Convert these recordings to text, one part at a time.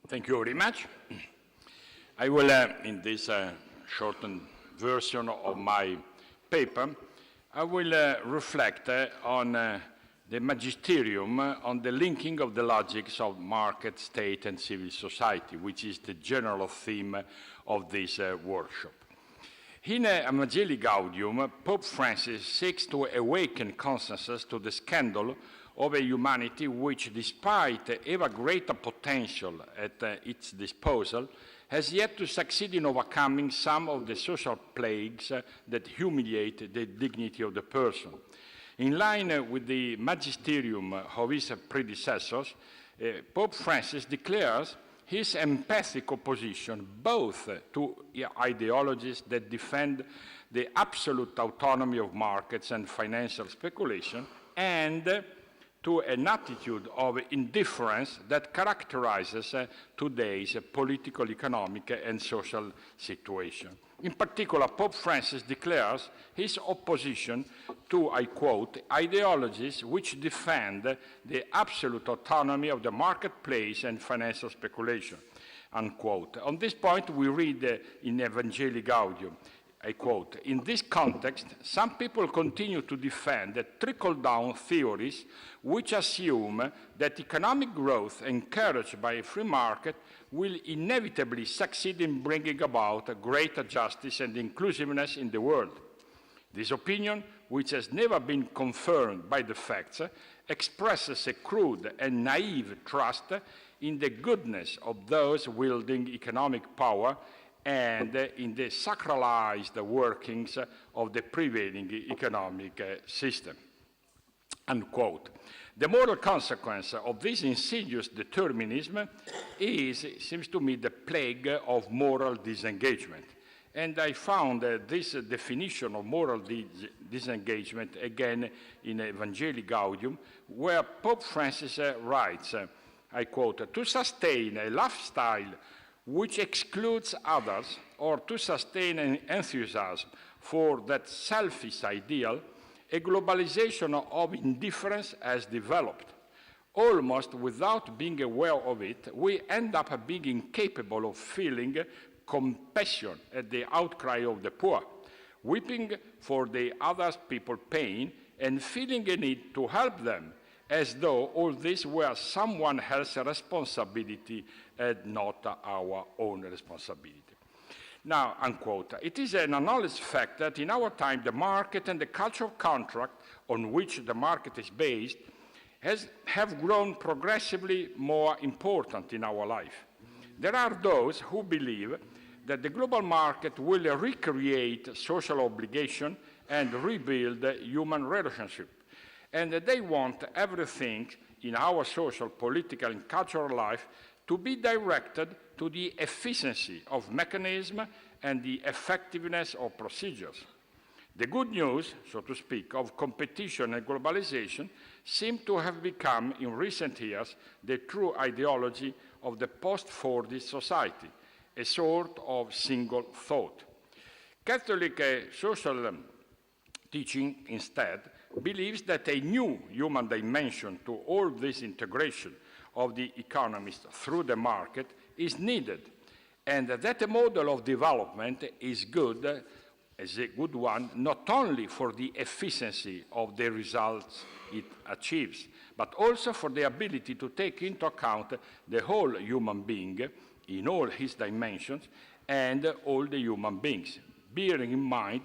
Thank you very much. I will, in this shortened version of my paper, I will reflect on the Magisterium on the linking of the logics of market, state, and civil society, which is the general theme of this workshop. In Evangelii Gaudium, Pope Francis seeks to awaken consciousness to the scandal of a humanity which, despite ever greater potential at its disposal, has yet to succeed in overcoming some of the social plagues that humiliate the dignity of the person. In line with the magisterium of his predecessors, Pope Francis declares his emphatic opposition both to ideologies that defend the absolute autonomy of markets and financial speculation and to an attitude of indifference that characterizes today's political, economic, and social situation. In particular, Pope Francis declares his opposition to, I quote, ideologies which defend the absolute autonomy of the marketplace and financial speculation, unquote. On this point, we read in Evangelii Gaudium, I quote, in this context, some people continue to defend trickle-down theories which assume that economic growth encouraged by a free market will inevitably succeed in bringing about greater justice and inclusiveness in the world. This opinion, which has never been confirmed by the facts, expresses a crude and naive trust in the goodness of those wielding economic power and in the sacralized workings of the prevailing economic system, unquote. The moral consequence of this insidious determinism is, it seems to me, the plague of moral disengagement. And I found this definition of moral disengagement again in Evangelii Gaudium, where Pope Francis writes, I quote, to sustain a lifestyle which excludes others, or to sustain an enthusiasm for that selfish ideal, a globalization of indifference has developed. Almost without being aware of it, we end up being incapable of feeling compassion at the outcry of the poor, weeping for the other people's pain, and feeling a need to help them, as though all this were someone else's responsibility and not our own responsibility. Now, unquote, it is an acknowledged fact that in our time the market and the cultural contract on which the market is based have grown progressively more important in our life. There are those who believe that the global market will recreate social obligation and rebuild human relationship, and that they want everything in our social, political, and cultural life to be directed to the efficiency of mechanism and the effectiveness of procedures. The good news, so to speak, of competition and globalization seem to have become, in recent years, the true ideology of the post-Fordist society, a sort of single thought. Catholic social teaching, instead, believes that a new human dimension to all this integration of the economist through the market is needed, and that a model of development is good, as a good one, not only for the efficiency of the results it achieves, but also for the ability to take into account the whole human being in all his dimensions and all the human beings, bearing in mind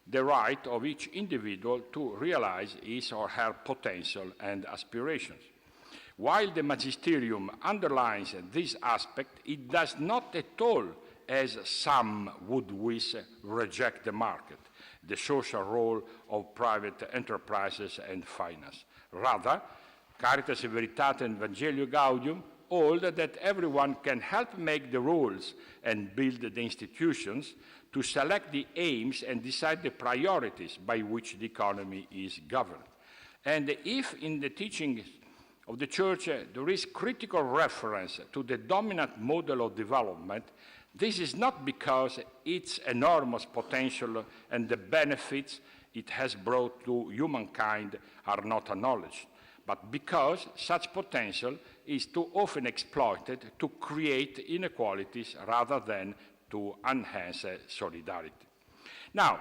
the right of each individual to realize his or her potential and aspirations. While the Magisterium underlines this aspect, it does not at all, as some would wish, reject the market, the social role of private enterprises and finance. Rather, Caritas, Veritate and Evangelii Gaudium hold that everyone can help make the rules and build the institutions to select the aims and decide the priorities by which the economy is governed. And if in the teachings of the Church there is critical reference to the dominant model of development, this is not because its enormous potential and the benefits it has brought to humankind are not acknowledged, but because such potential is too often exploited to create inequalities rather than to enhance solidarity. Now,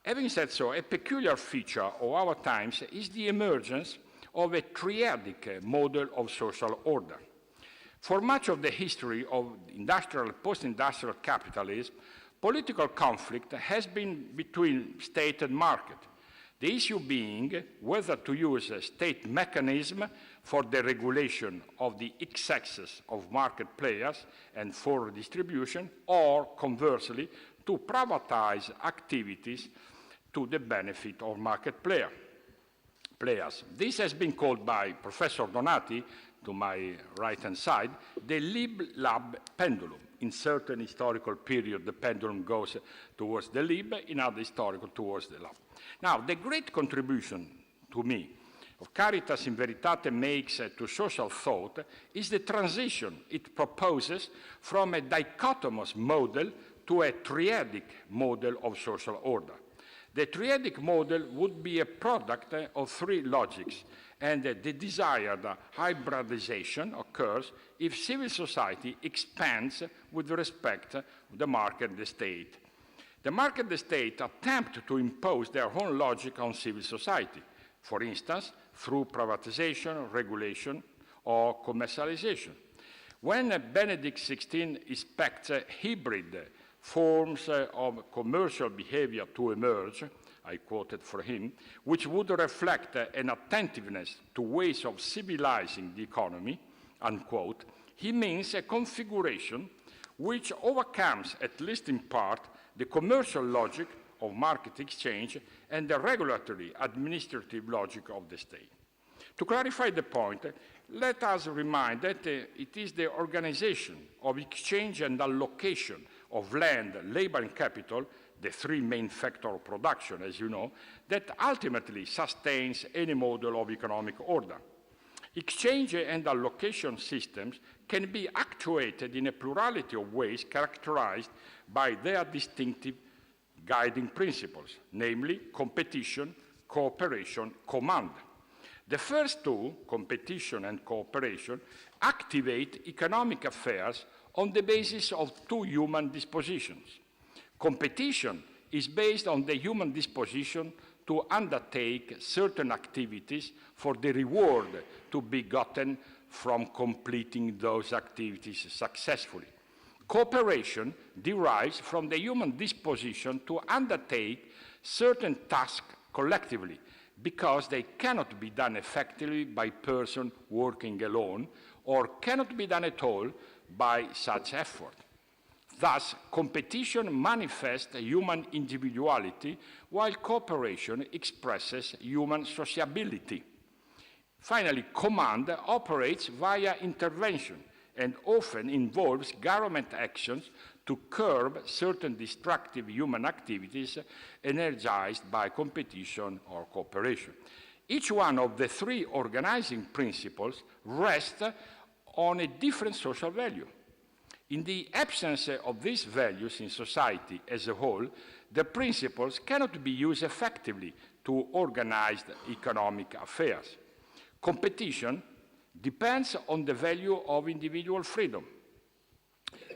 having said so, a peculiar feature of our times is the emergence of a triadic model of social order. For much of the history of industrial and post-industrial capitalism, political conflict has been between state and market. The issue being whether to use a state mechanism for the regulation of the excesses of market players and for distribution, or conversely, to privatize activities to the benefit of market players. This has been called by Professor Donati, to my right-hand side, the lib-lab pendulum. In certain historical period, the pendulum goes towards the lib, in other historical towards the lab. Now, the great contribution to me of Caritas in Veritate makes to social thought is the transition it proposes from a dichotomous model to a triadic model of social order. The triadic model would be a product of three logics, and the desired hybridization occurs if civil society expands with respect to the market and the state. The market and the state attempt to impose their own logic on civil society, for instance, through privatization, regulation, or commercialization. When Benedict XVI expects hybrid forms of commercial behavior to emerge, I quoted for him, which would reflect an attentiveness to ways of civilizing the economy, unquote, he means a configuration which overcomes, at least in part, the commercial logic of market exchange and the regulatory administrative logic of the state. To clarify the point, let us remind that it is the organization of exchange and allocation of land, labor, and capital, the three main factors of production, as you know, that ultimately sustains any model of economic order. Exchange and allocation systems can be actuated in a plurality of ways characterized by their distinctive guiding principles, namely competition, cooperation, command. The first two, competition and cooperation, activate economic affairs on the basis of two human dispositions. Competition is based on the human disposition to undertake certain activities for the reward to be gotten from completing those activities successfully. Cooperation derives from the human disposition to undertake certain tasks collectively because they cannot be done effectively by person working alone or cannot be done at all by such effort. Thus, competition manifests human individuality, while cooperation expresses human sociability. Finally, command operates via intervention and often involves government actions to curb certain destructive human activities energized by competition or cooperation. Each one of the three organizing principles rests on a different social value. In the absence of these values in society as a whole, the principles cannot be used effectively to organize economic affairs. Competition depends on the value of individual freedom.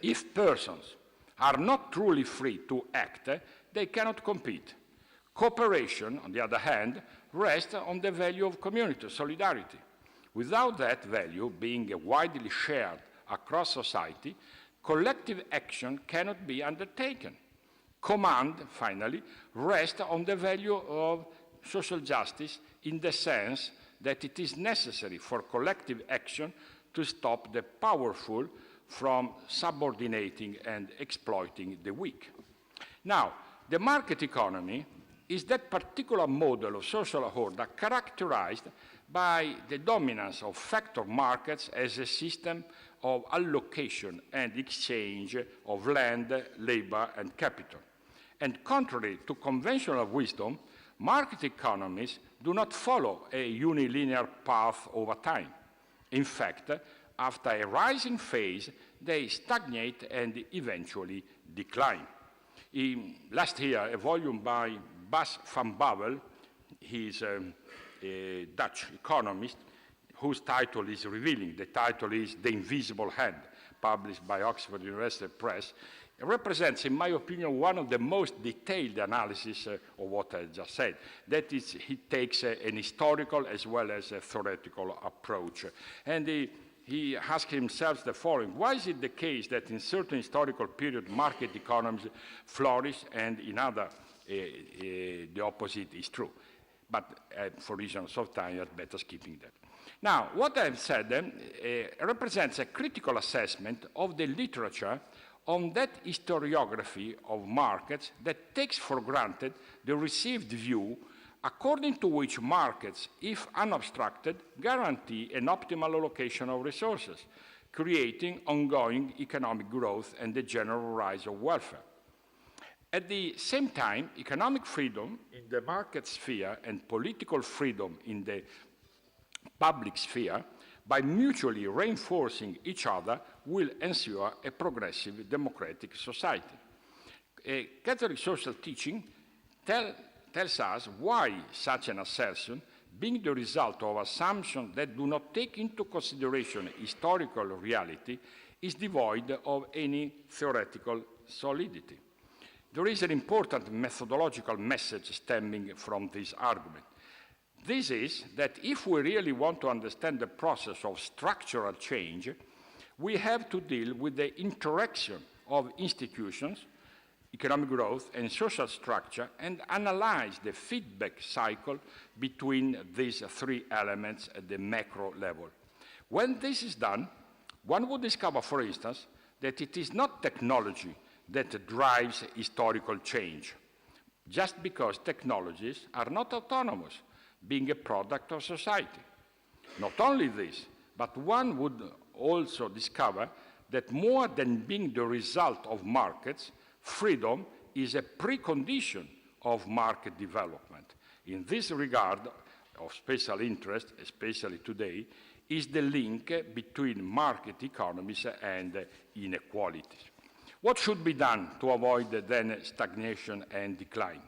If persons are not truly free to act, they cannot compete. Cooperation, on the other hand, rests on the value of community, solidarity. Without that value being widely shared across society, collective action cannot be undertaken. Command, finally, rests on the value of social justice in the sense that it is necessary for collective action to stop the powerful from subordinating and exploiting the weak. Now, the market economy is that particular model of social order characterized by the dominance of factor markets as a system of allocation and exchange of land, labor, and capital. And contrary to conventional wisdom, market economies do not follow a unilinear path over time. In fact, after a rising phase, they stagnate and eventually decline. Last year, a volume by Bas van Bavel, he's a Dutch economist, whose title is revealing. The title is The Invisible Hand, published by Oxford University Press. It represents, in my opinion, one of the most detailed analyses of what I just said. That is, he takes an historical as well as a theoretical approach. And he asks himself the following: why is it the case that in certain historical periods market economies flourish and in other the opposite is true? But for reasons of time, I'm better skipping that. Now, what I've said represents a critical assessment of the literature on that historiography of markets that takes for granted the received view according to which markets, if unobstructed, guarantee an optimal allocation of resources, creating ongoing economic growth and the general rise of welfare. At the same time, economic freedom in the market sphere and political freedom in the public sphere, by mutually reinforcing each other, will ensure a progressive democratic society. Catholic social teaching tells us why such an assertion, being the result of assumptions that do not take into consideration historical reality, is devoid of any theoretical solidity. There is an important methodological message stemming from this argument. This is that if we really want to understand the process of structural change, we have to deal with the interaction of institutions, economic growth, and social structure, and analyze the feedback cycle between these three elements at the macro level. When this is done, one would discover, for instance, that it is not technology that drives historical change, just because technologies are not autonomous, being a product of society. Not only this, but one would also discover that more than being the result of markets, freedom is a precondition of market development. In this regard, of special interest, especially today, is the link between market economies and inequalities. What should be done to avoid then stagnation and decline?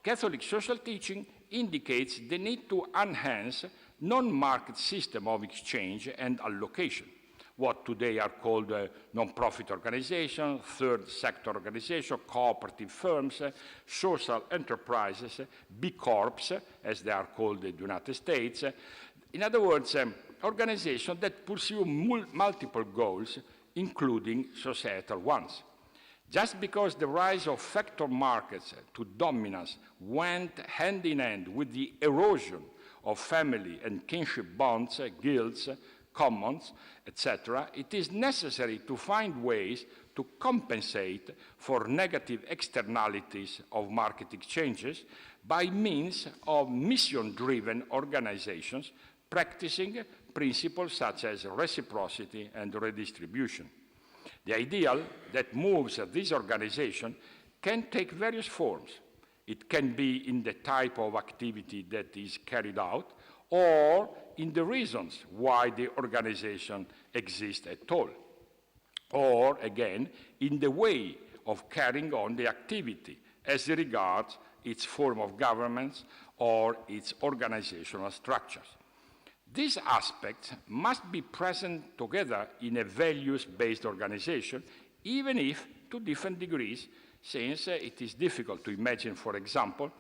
Catholic social teaching indicates the need to enhance non-market system of exchange and allocation, what today are called non-profit organizations, third sector organizations, cooperative firms, social enterprises, B Corps, as they are called in the United States. In other words, organizations that pursue multiple goals, including societal ones. Just because the rise of factor markets to dominance went hand in hand with the erosion of family and kinship bonds, guilds, commons, etc., it is necessary to find ways to compensate for negative externalities of market exchanges by means of mission-driven organizations practicing principles such as reciprocity and redistribution. The ideal that moves this organization can take various forms. It can be in the type of activity that is carried out, or in the reasons why the organization exists at all, or again, in the way of carrying on the activity as regards its form of governance or its organizational structures. These aspects must be present together in a values-based organization, even if to different degrees, since it is difficult to imagine, for example,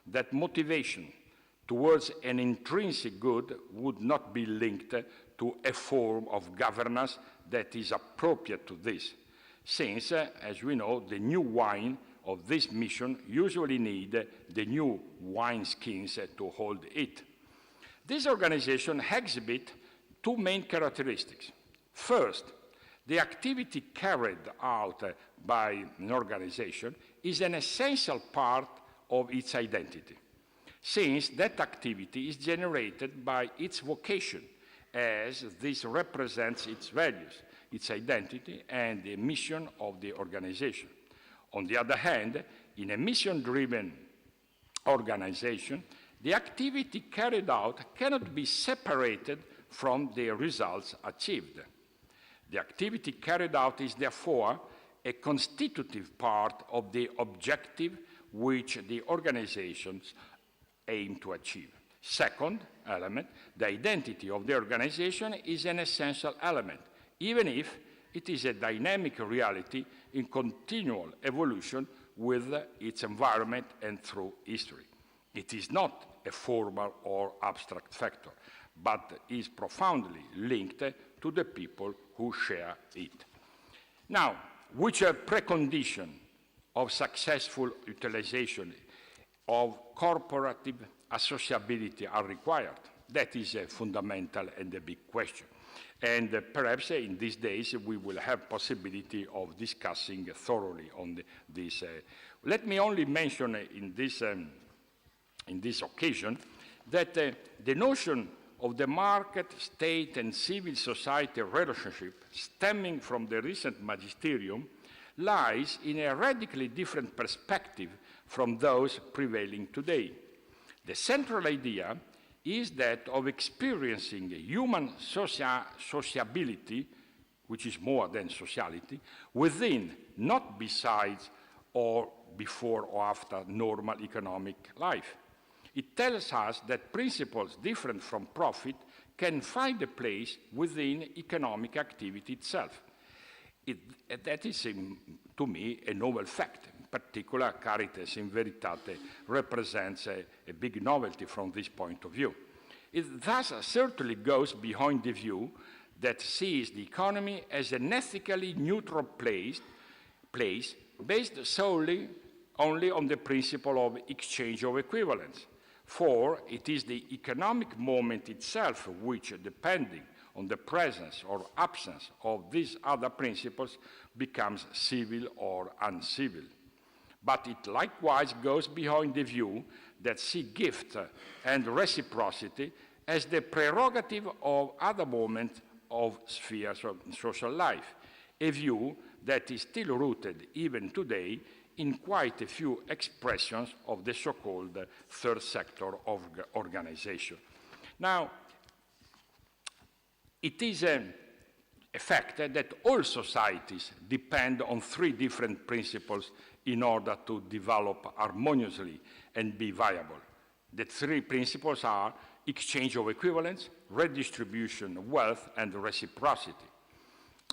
that motivation towards an intrinsic good would not be linked to a form of governance that is appropriate to this, since, as we know, the new wine of this mission usually need the new wineskins to hold it. This organization exhibits two main characteristics. First, the activity carried out by an organization is an essential part of its identity, since that activity is generated by its vocation, as this represents its values, its identity, and the mission of the organization. On the other hand, in a mission-driven organization, the activity carried out cannot be separated from the results achieved. The activity carried out is therefore a constitutive part of the objective which the organizations aim to achieve. Second element, the identity of the organization is an essential element, even if it is a dynamic reality in continual evolution with its environment and through history. It is not a formal or abstract factor, but is profoundly linked to the people who share it. Now, which a precondition of successful utilization of corporative associability are required? That is a fundamental and a big question. And perhaps in these days we will have possibility of discussing thoroughly on this. Let me only mention in this occasion that the notion of the market, state, and civil society relationship stemming from the recent Magisterium lies in a radically different perspective from those prevailing today. The central idea is that of experiencing human sociability, which is more than sociality, within, not besides or before or after normal economic life. It tells us that principles different from profit can find a place within economic activity itself. That is, to me, a novel fact. In particular, Caritas in Veritate represents a big novelty from this point of view. It thus certainly goes behind the view that sees the economy as an ethically neutral place based solely only on the principle of exchange of equivalence. For it is the economic moment itself which, depending on the presence or absence of these other principles, becomes civil or uncivil. But it likewise goes behind the view that see gift and reciprocity as the prerogative of other moments of spheres of social life, a view that is still rooted even today in quite a few expressions of the so-called third sector of organization. Now, it is a fact that all societies depend on three different principles in order to develop harmoniously and be viable. The three principles are exchange of equivalence, redistribution of wealth, and reciprocity.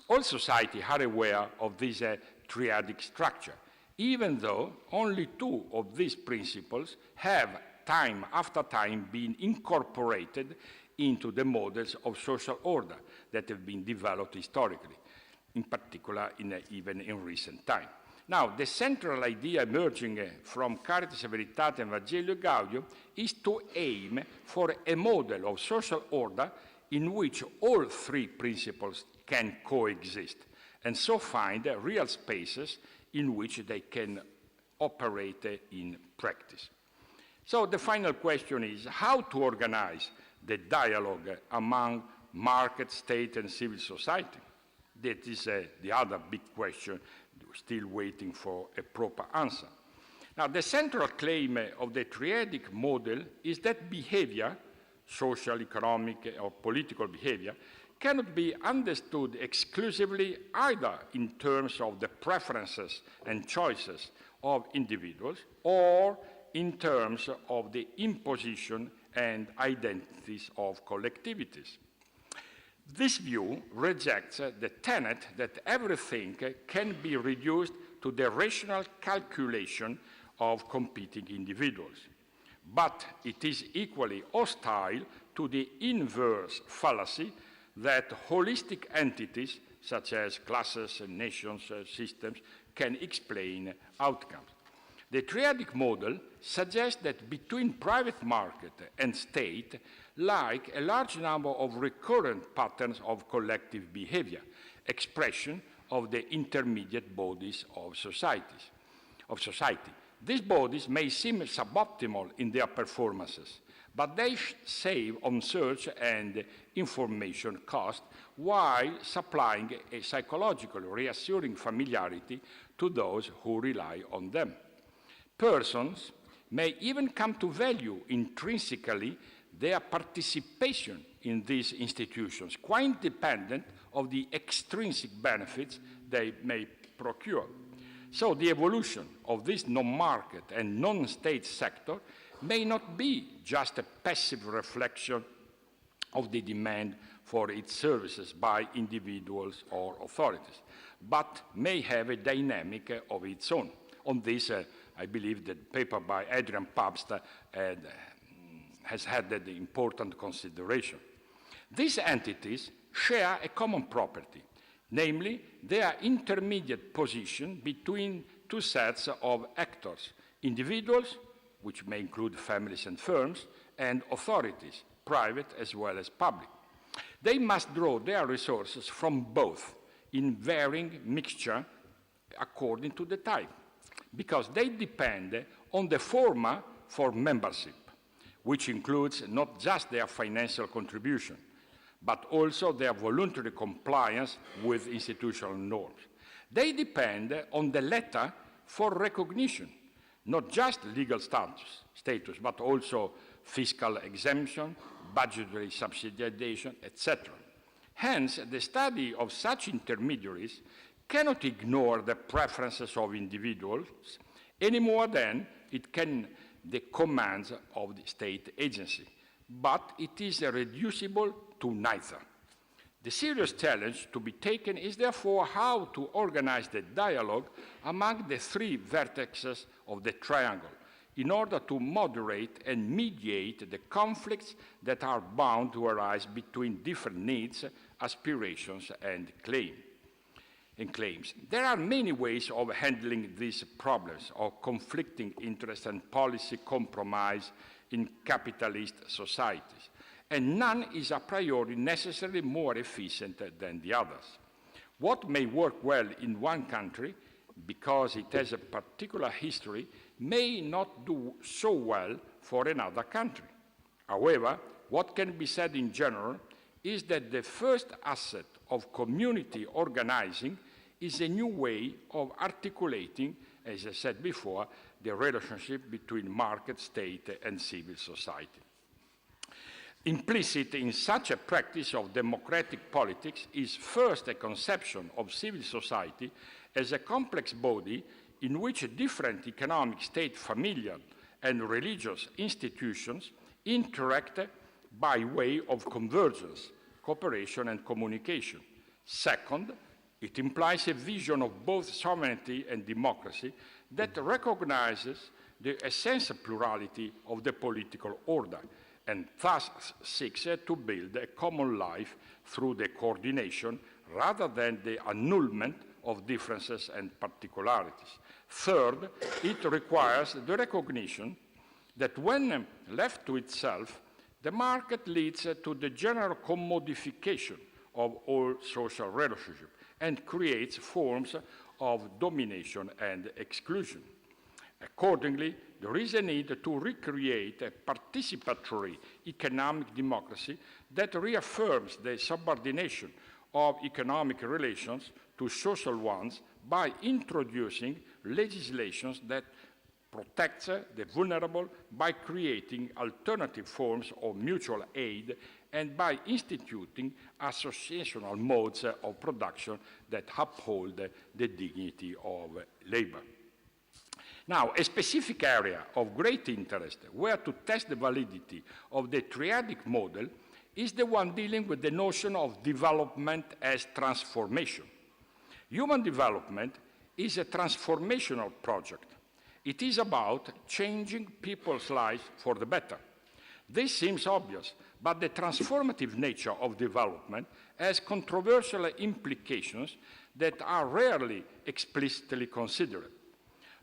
All societies are aware of this triadic structure, even though only two of these principles have time after time been incorporated into the models of social order that have been developed historically, in particular even in recent time. Now, the central idea emerging from Caritas, Veritate and Evangelii Gaudium is to aim for a model of social order in which all three principles can coexist, and so find real spaces in which they can operate in practice. So the final question is how to organize the dialogue among market, state, and civil society. That is the other big question, still waiting for a proper answer. Now, the central claim of the triadic model is that behavior, social, economic, or political behavior, cannot be understood exclusively either in terms of the preferences and choices of individuals or in terms of the imposition and identities of collectivities. This view rejects the tenet that everything can be reduced to the rational calculation of competing individuals. But it is equally hostile to the inverse fallacy that holistic entities, such as classes, nations, systems, can explain outcomes. The triadic model suggests that between private market and state lie a large number of recurrent patterns of collective behavior, expression of the intermediate bodies of society. These bodies may seem suboptimal in their performances, but they save on search and information cost while supplying a psychological reassuring familiarity to those who rely on them. Persons may even come to value intrinsically their participation in these institutions, quite independent of the extrinsic benefits they may procure. So the evolution of this non-market and non-state sector may not be just a passive reflection of the demand for its services by individuals or authorities, but may have a dynamic of its own. On this, I believe the paper by Adrian Pabst has had the important consideration. These entities share a common property, namely their intermediate position between two sets of actors, individuals, which may include families and firms, and authorities, private as well as public. They must draw their resources from both in varying mixture according to the type, because they depend on the former for membership, which includes not just their financial contribution, but also their voluntary compliance with institutional norms. They depend on the latter for recognition, not just legal status, but also fiscal exemption, budgetary subsidization, etc. Hence, the study of such intermediaries cannot ignore the preferences of individuals any more than it can the commands of the state agency, but it is reducible to neither. The serious challenge to be taken is therefore how to organize the dialogue among the three vertices of the triangle in order to moderate and mediate the conflicts that are bound to arise between different needs, aspirations, and claims. There are many ways of handling these problems of conflicting interests and policy compromise in capitalist societies, and none is a priori necessarily more efficient than the others. What may work well in one country, because it has a particular history, may not do so well for another country. However, what can be said in general is that the first asset of community organizing is a new way of articulating, as I said before, the relationship between market, state, and civil society. Implicit in such a practice of democratic politics is first a conception of civil society as a complex body in which different economic, state, familial, and religious institutions interact by way of convergence, cooperation, and communication. Second, it implies a vision of both sovereignty and democracy that recognizes the essential plurality of the political order and thus seeks to build a common life through the coordination rather than the annulment of differences and particularities. Third, it requires the recognition that when left to itself, the market leads to the general commodification of all social relationships and creates forms of domination and exclusion. Accordingly, there is a need to recreate a participatory economic democracy that reaffirms the subordination of economic relations to social ones by introducing legislations that protects the vulnerable, by creating alternative forms of mutual aid, and by instituting associational modes of production that uphold the dignity of labor. Now, a specific area of great interest where to test the validity of the triadic model is the one dealing with the notion of development as transformation. Human development is a transformational project. It is about changing people's lives for the better. This seems obvious, but the transformative nature of development has controversial implications that are rarely explicitly considered.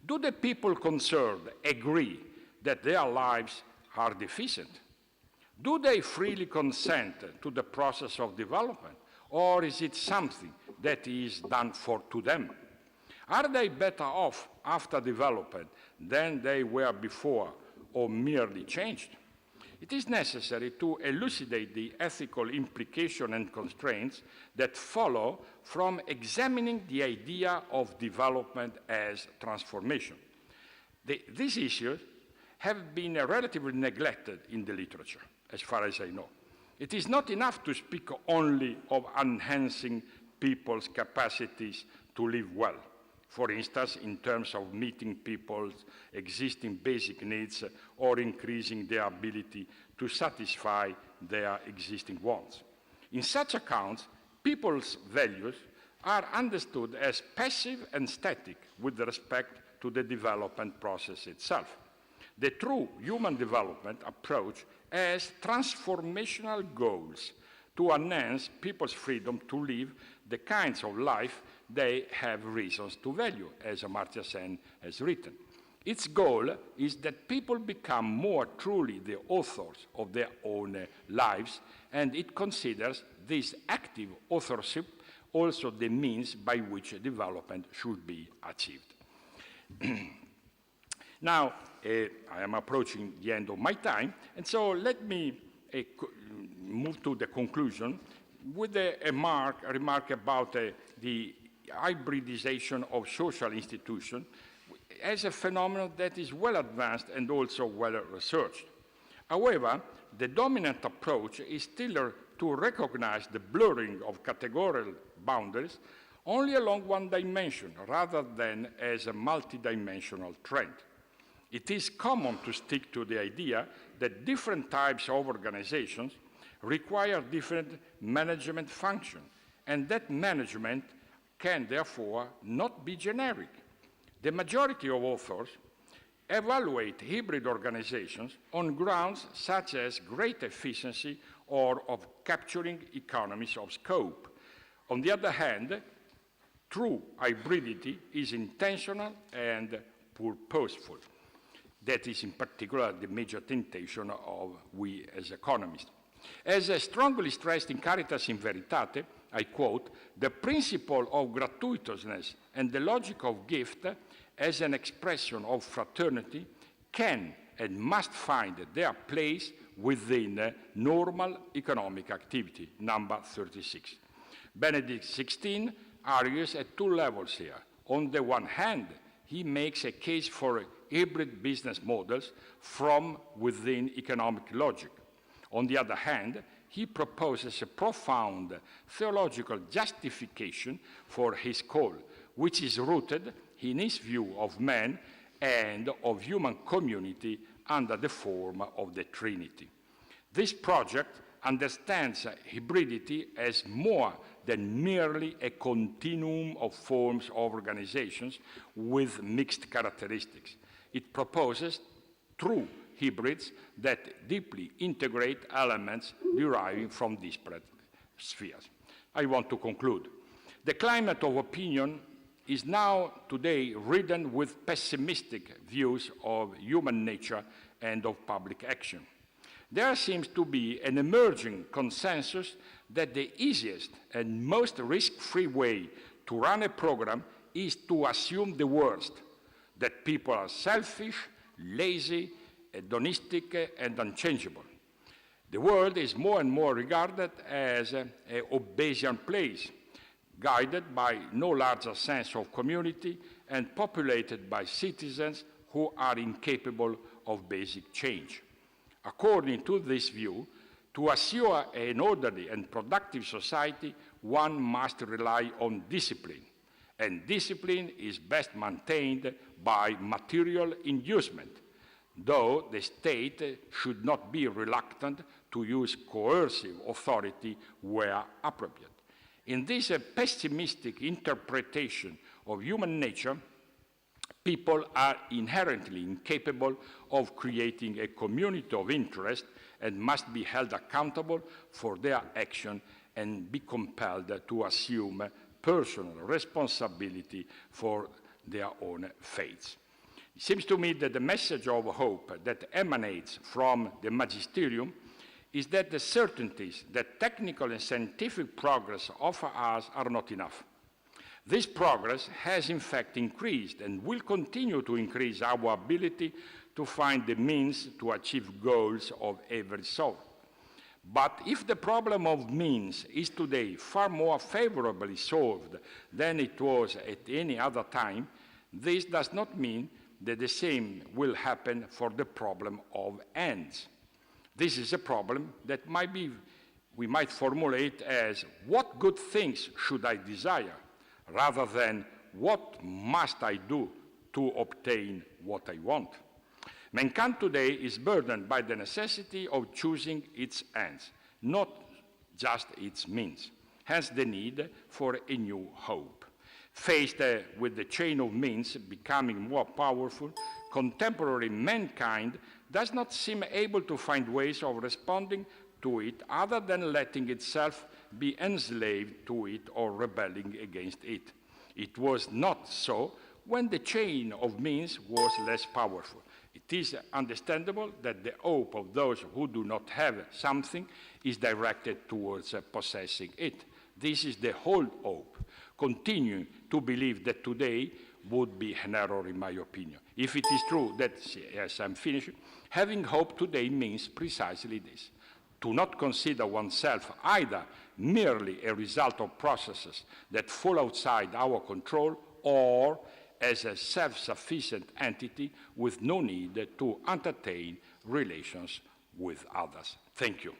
Do the people concerned agree that their lives are deficient? Do they freely consent to the process of development, or is it something that is done to them? Are they better off after development than they were before, or merely changed? It is necessary to elucidate the ethical implications and constraints that follow from examining the idea of development as transformation. These issues have been relatively neglected in the literature, as far as I know. It is not enough to speak only of enhancing people's capacities to live well. for instance, in terms of meeting people's existing basic needs or increasing their ability to satisfy their existing wants. In such accounts, people's values are understood as passive and static with respect to the development process itself. The true human development approach has transformational goals to enhance people's freedom to live the kinds of life they have reasons to value, as Amartya Sen has written. Its goal is that people become more truly the authors of their own lives, and it considers this active authorship also the means by which development should be achieved. Now, I am approaching the end of my time, and so let me move to the conclusion with a remark about the hybridization of social institutions as a phenomenon that is well advanced and also well researched. However, the dominant approach is still to recognize the blurring of categorical boundaries only along one dimension rather than as a multidimensional trend. It is common to stick to the idea that different types of organizations require different management functions, and that management can therefore not be generic. The majority of authors evaluate hybrid organizations on grounds such as great efficiency or of capturing economies of scope. On the other hand, true hybridity is intentional and purposeful. That is in particular the major temptation of we as economists. As strongly stressed in Caritas in Veritate, I quote, "The principle of gratuitousness and the logic of gift as an expression of fraternity can and must find their place within normal economic activity," number 36. Benedict XVI argues at two levels here. On the one hand, he makes a case for hybrid business models from within economic logic. On the other hand, he proposes a profound theological justification for his call, which is rooted in his view of man and of human community under the form of the Trinity. This project understands hybridity as more than merely a continuum of forms of organizations with mixed characteristics. It proposes true hybrids that deeply integrate elements deriving from disparate spheres. I want to conclude. The climate of opinion is now today ridden with pessimistic views of human nature and of public action. There seems to be an emerging consensus that the easiest and most risk-free way to run a program is to assume the worst, that people are selfish, lazy, hedonistic, and unchangeable. The world is more and more regarded as a Hobbesian place, guided by no larger sense of community and populated by citizens who are incapable of basic change. According to this view, to assure an orderly and productive society, one must rely on discipline, and discipline is best maintained by material inducement, though the state should not be reluctant to use coercive authority where appropriate. In this pessimistic interpretation of human nature, people are inherently incapable of creating a community of interest and must be held accountable for their action and be compelled to assume personal responsibility for their own fates. It seems to me that the message of hope that emanates from the Magisterium is that the certainties that technical and scientific progress offer us are not enough. This progress has in fact increased and will continue to increase our ability to find the means to achieve goals of every sort. But if the problem of means is today far more favorably solved than it was at any other time, this does not mean that the same will happen for the problem of ends. This is a problem that we might formulate as, what good things should I desire, rather than what must I do to obtain what I want? Mankind today is burdened by the necessity of choosing its ends, not just its means, hence the need for a new hope. Faced with the chain of means becoming more powerful, contemporary mankind does not seem able to find ways of responding to it other than letting itself be enslaved to it or rebelling against it. It was not so when the chain of means was less powerful. It is understandable that the hope of those who do not have something is directed towards possessing it. This is the whole hope. Continuing to believe that today would be an error, in my opinion. If it is true that, yes, I'm finished, having hope today means precisely this: to not consider oneself either merely a result of processes that fall outside our control or as a self-sufficient entity with no need to entertain relations with others. Thank you.